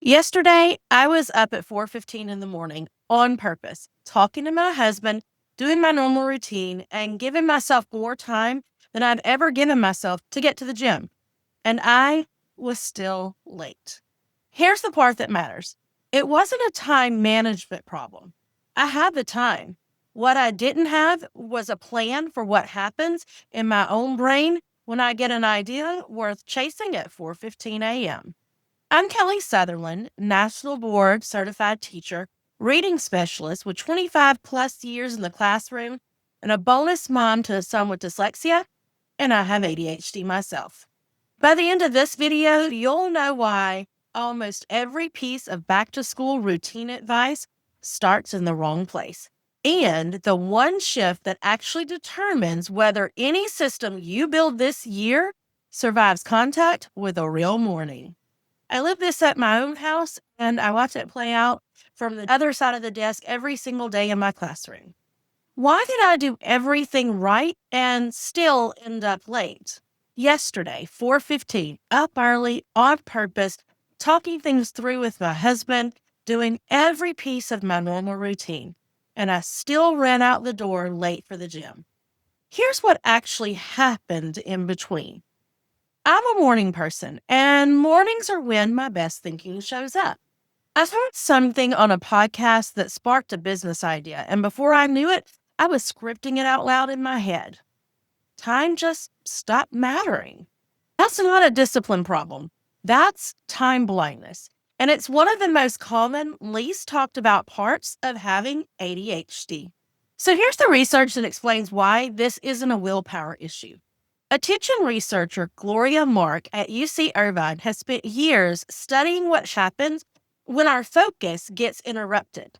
Yesterday, I was up at 4:15 in the morning on purpose, talking to my husband, doing my normal routine, and giving myself more time than I've ever given myself to get to the gym. And I was still late. Here's the part that matters. It wasn't a time management problem. I had the time. What I didn't have was a plan for what happens in my own brain when I get an idea worth chasing at 4:15 a.m. I'm Kelly Sutherland, National Board Certified Teacher, reading specialist with 25 plus years in the classroom, and a bonus mom to a son with dyslexia, and I have ADHD myself. By the end of this video, you'll know why almost every piece of back to school routine advice starts in the wrong place, and the one shift that actually determines whether any system you build this year survives contact with a real morning. I live this at my own house, and I watch it play out from the other side of the desk every single day in my classroom. Why did I do everything right and still end up late? Yesterday, 4:15, up early on purpose, talking things through with my husband, doing every piece of my normal routine, and I still ran out the door late for the gym. Here's what actually happened in between. I'm a morning person, and mornings are when my best thinking shows up. I heard something on a podcast that sparked a business idea, and before I knew it, I was scripting it out loud in my head. Time just stopped mattering. That's not a discipline problem. That's time blindness. And it's one of the most common, least talked about parts of having ADHD. So here's the research that explains why this isn't a willpower issue. Attention researcher Gloria Mark at UC Irvine has spent years studying what happens when our focus gets interrupted.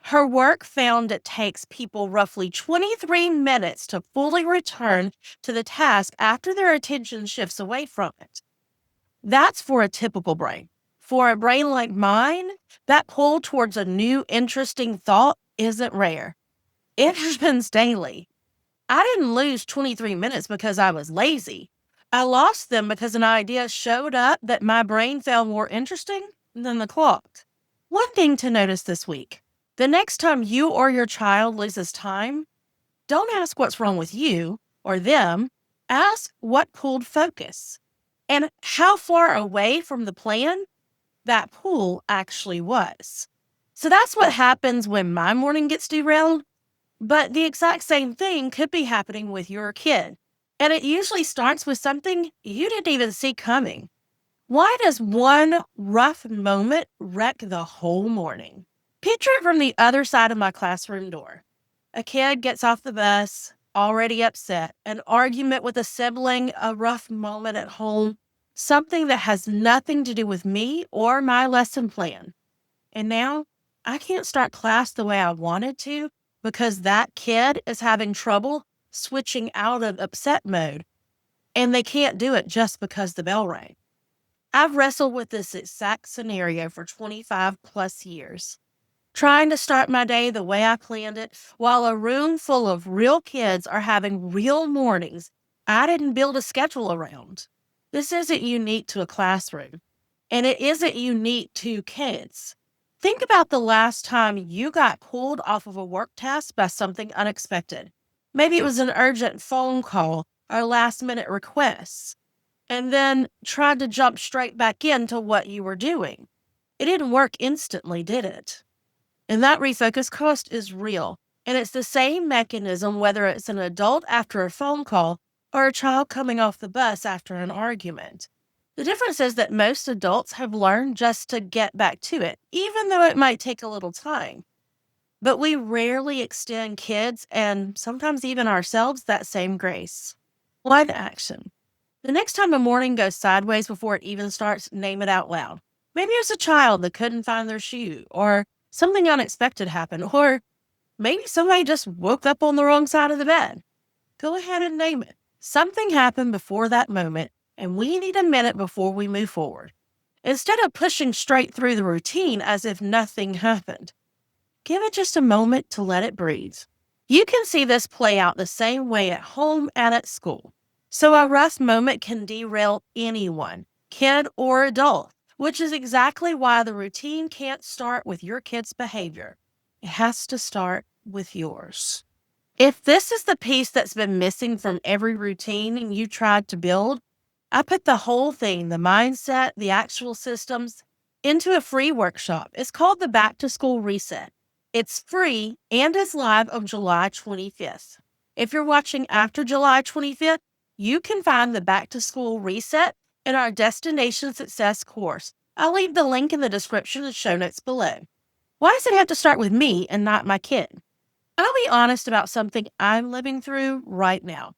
Her work found it takes people roughly 23 minutes to fully return to the task after their attention shifts away from it. That's for a typical brain. For a brain like mine, that pull towards a new, interesting thought isn't rare. It happens daily. I didn't lose 23 minutes because I was lazy. I lost them because an idea showed up that my brain found more interesting than the clock. One thing to notice this week: the next time you or your child loses time, don't ask what's wrong with you or them. Ask what pulled focus and how far away from the plan that pull actually was. So that's what happens when my morning gets derailed. But the exact same thing could be happening with your kid. And it usually starts with something you didn't even see coming. Why does one rough moment wreck the whole morning? Picture it from the other side of my classroom door. A kid gets off the bus, already upset, an argument with a sibling, a rough moment at home, something that has nothing to do with me or my lesson plan. And now I can't start class the way I wanted to because that kid is having trouble switching out of upset mode, and they can't do it just because the bell rang. I've wrestled with this exact scenario for 25 plus years, trying to start my day the way I planned it while a room full of real kids are having real mornings I didn't build a schedule around. This isn't unique to a classroom, and it isn't unique to kids. Think about the last time you got pulled off of a work task by something unexpected. Maybe it was an urgent phone call or last minute request, and then tried to jump straight back into what you were doing. It didn't work instantly, did it? And that refocus cost is real. And it's the same mechanism whether it's an adult after a phone call or a child coming off the bus after an argument. The difference is that most adults have learned just to get back to it, even though it might take a little time. But we rarely extend kids and sometimes even ourselves that same grace. One action. The next time a morning goes sideways before it even starts, name it out loud. Maybe it's a child that couldn't find their shoe, or something unexpected happened, or maybe somebody just woke up on the wrong side of the bed. Go ahead and name it. Something happened before that moment, and we need a minute before we move forward. Instead of pushing straight through the routine as if nothing happened, give it just a moment to let it breathe. You can see this play out the same way at home and at school. So a rough moment can derail anyone, kid or adult, which is exactly why the routine can't start with your kid's behavior. It has to start with yours. If this is the piece that's been missing from every routine you tried to build, I put the whole thing, the mindset, the actual systems, into a free workshop. It's called the Back to School Reset. It's free and is live on July 25th. If you're watching after July 25th, you can find the Back to School Reset in our Destination Success course. I'll leave the link in the description and show notes below. Why does it have to start with me and not my kid? I'll be honest about something I'm living through right now.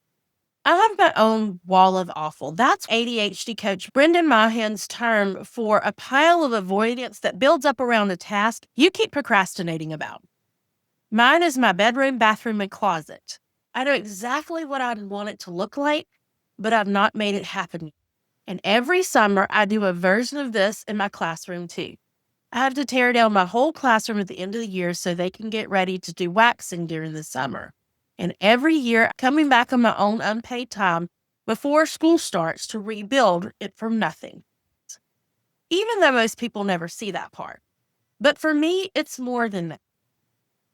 I have my own wall of awful. That's ADHD coach Brendan Mahan's term for a pile of avoidance that builds up around a task you keep procrastinating about. Mine is my bedroom, bathroom, and closet. I know exactly what I'd want it to look like, but I've not made it happen. And every summer, I do a version of this in my classroom too. I have to tear down my whole classroom at the end of the year so they can get ready to do waxing during the summer. And every year, coming back on my own unpaid time before school starts to rebuild it from nothing. Even though most people never see that part. But for me, it's more than that.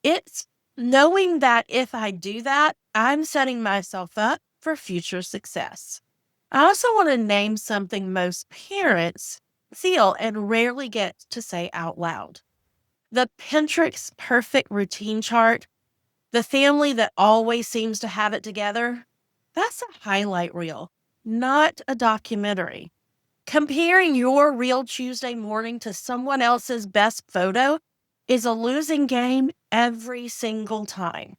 It's knowing that if I do that, I'm setting myself up for future success. I also want to name something most parents feel and rarely get to say out loud. The Pinterest perfect routine chart, the family that always seems to have it together, that's a highlight reel, not a documentary. Comparing your real Tuesday morning to someone else's best photo is a losing game every single time.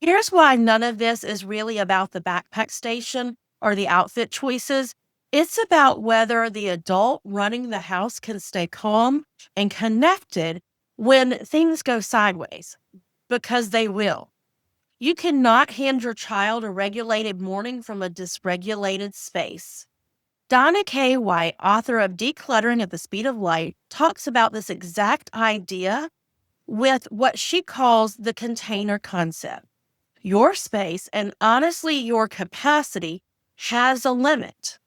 Here's why none of this is really about the backpack station or the outfit choices. It's about whether the adult running the house can stay calm and connected when things go sideways, because they will. You cannot hand your child a regulated morning from a dysregulated space. Donna K. White, author of Decluttering at the Speed of Light, talks about this exact idea with what she calls the container concept. Your space, and honestly, your capacity, has a limit.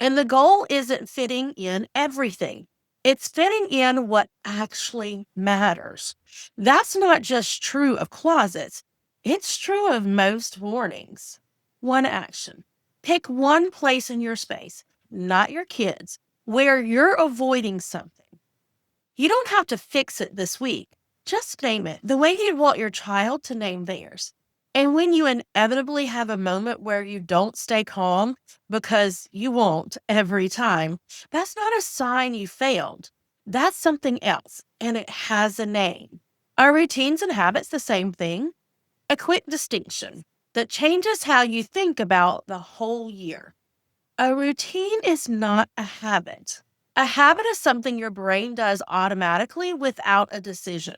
And the goal isn't fitting in everything. It's fitting in what actually matters. That's not just true of closets. It's true of most mornings. One action. Pick one place in your space, not your kids, where you're avoiding something. You don't have to fix it this week. Just name it the way you'd want your child to name theirs. And when you inevitably have a moment where you don't stay calm, because you won't every time, that's not a sign you failed. That's something else, and it has a name. Are routines and habits the same thing? A quick distinction that changes how you think about the whole year. A routine is not a habit. A habit is something your brain does automatically without a decision.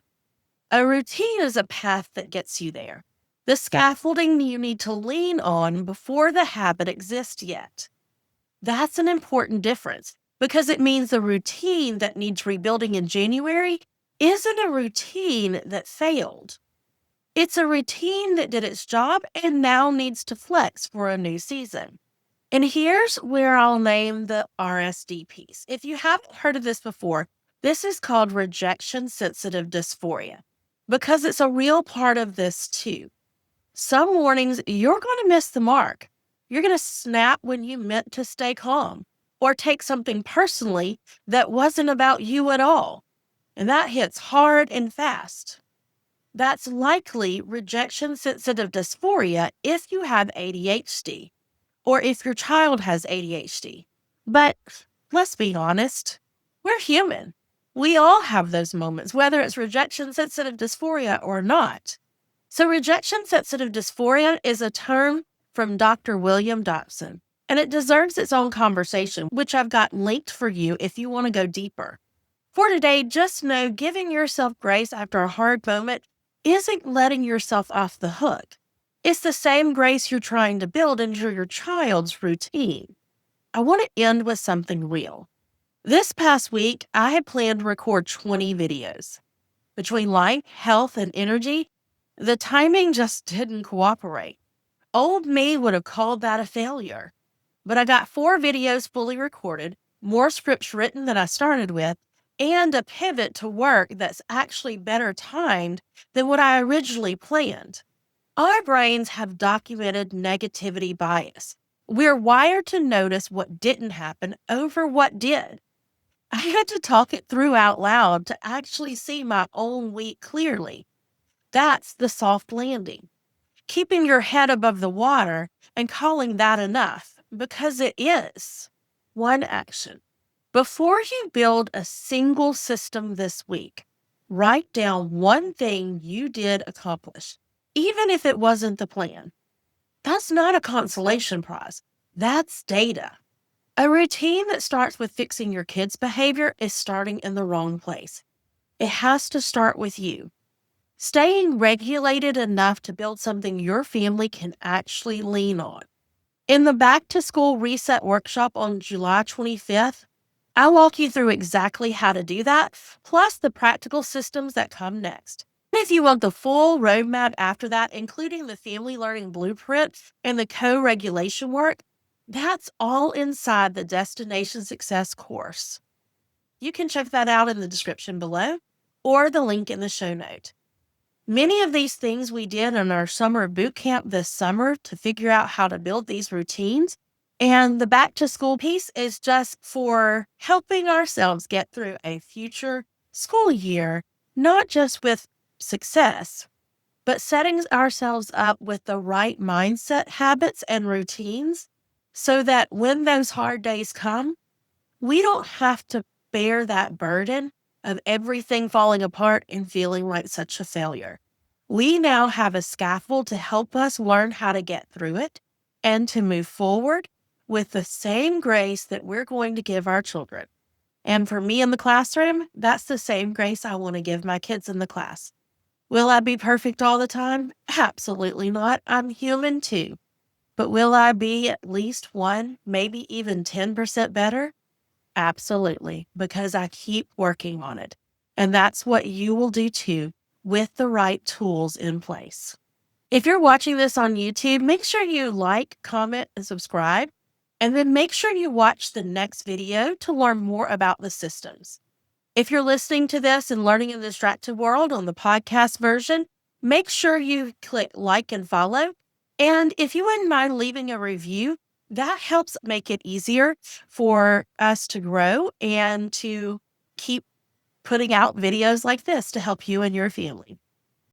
A routine is a path that gets you there, the scaffolding you need to lean on before the habit exists yet. That's an important difference because it means the routine that needs rebuilding in January isn't a routine that failed. It's a routine that did its job and now needs to flex for a new season. And here's where I'll name the RSD piece. If you haven't heard of this before, this is called rejection sensitive dysphoria because it's a real part of this too. Some mornings you're going to miss the mark. You're going to snap when you meant to stay calm or take something personally that wasn't about you at all. And that hits hard and fast. That's likely rejection sensitive dysphoria if you have ADHD or if your child has ADHD. But let's be honest, we're human. We all have those moments, whether it's rejection sensitive dysphoria or not. So rejection sensitive dysphoria is a term from Dr. William Dobson, and it deserves its own conversation, which I've got linked for you if you want to go deeper. For today, just know giving yourself grace after a hard moment isn't letting yourself off the hook. It's the same grace you're trying to build into your child's routine. I want to end with something real. This past week, I had planned to record 20 videos. Between life, health, and energy, the timing just didn't cooperate. Old me would have called that a failure. But I got 4 videos fully recorded, more scripts written than I started with, and a pivot to work that's actually better timed than what I originally planned. Our brains have documented negativity bias. We're wired to notice what didn't happen over what did. I had to talk it through out loud to actually see my own week clearly. That's the soft landing. Keeping your head above the water and calling that enough, because it is. One action. Before you build a single system this week, write down one thing you did accomplish, even if it wasn't the plan. That's not a consolation prize. That's data. A routine that starts with fixing your kids' behavior is starting in the wrong place. It has to start with you. Staying regulated enough to build something your family can actually lean on. In the Back to School Reset workshop on July 25th, I'll walk you through exactly how to do that, plus the practical systems that come next. If you want the full roadmap after that, including the family learning blueprint and the co-regulation work, that's all inside the Destination Success course. You can check that out in the description below or the link in the show note. Many of these things we did in our summer boot camp this summer to figure out how to build these routines. And the back to school piece is just for helping ourselves get through a future school year, not just with success, but setting ourselves up with the right mindset, habits, and routines so that when those hard days come, we don't have to bear that burden of everything falling apart and feeling like such a failure. We now have a scaffold to help us learn how to get through it and to move forward with the same grace that we're going to give our children. And for me in the classroom, that's the same grace I want to give my kids in the class. Will I be perfect all the time? Absolutely not. I'm human too. But will I be at least 1, maybe even 10% better? Absolutely, because I keep working on it. And that's what you will do too with the right tools in place. If you're watching this on YouTube, make sure you like, comment, and subscribe. And then make sure you watch the next video to learn more about the systems. If you're listening to this and learning in the distracted world on the podcast version, make sure you click like and follow. And if you wouldn't mind leaving a review, that helps make it easier for us to grow and to keep putting out videos like this to help you and your family.